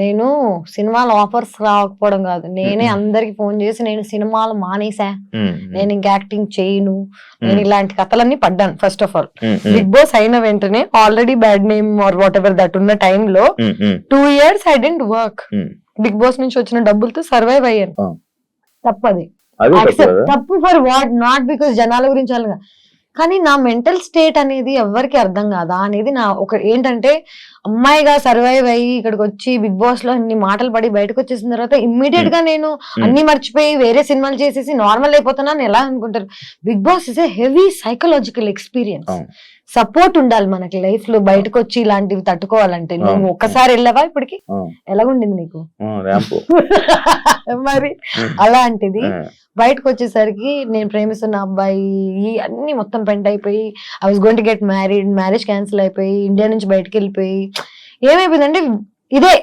నేను సినిమాలు ఆఫర్స్ రాకపోవడం కాదు. నేనే అందరికి ఫోన్ చేసి నేను సినిమాలు మానేసా. నేను ఇంకా యాక్టింగ్ చేయను. నేను ఇలాంటి కథలన్నీ పడ్డాను. First of all Bigg Boss అయిన వెంటనే already bad name or whatever that ఉన్న టైంలో 2 years I didn't work. Bigg Boss నుంచి వచ్చిన డబ్బులతో సర్వైవ్ అయ్యాను. తప్పది. తప్పు ఫర్ వాట్? నాట్ బికాస్ జనాల గురించి అలాగా, కానీ నా మెంటల్ స్టేట్ అనేది ఎవరికి అర్థం కాదా అనేది నా ఒక ఏంటంటే, అమ్మాయిగా సర్వైవ్ అయ్యి ఇక్కడికి వచ్చి బిగ్ బాస్ లో అన్ని మాటలు పడి బయటకు వచ్చేసిన తర్వాత ఇమ్మీడియట్ గా నేను అన్ని మర్చిపోయి వేరే సినిమాలు చేసేసి నార్మల్ అయిపోతున్నాను ఎలా అనుకుంటారు? Bigg Boss is a heavy psychological experience. Support ఉండాలి మనకి లైఫ్ లో బయటకు వచ్చి ఇలాంటివి తట్టుకోవాలంటే. నువ్వు ఒక్కసారి వెళ్ళావా ఇప్పటికి? ఎలాగుండింది నీకు? మరి అలాంటిది బయటకు వచ్చేసరికి నేను ప్రేమిస్తున్న అబ్బాయి అన్ని మొత్తం పెంట్ అయిపోయి, I was going to get married, marriage cancel అయిపోయి, ఇండియా నుంచి బయటకు వెళ్ళిపోయి ఏమైపోయిందంటే ఇదే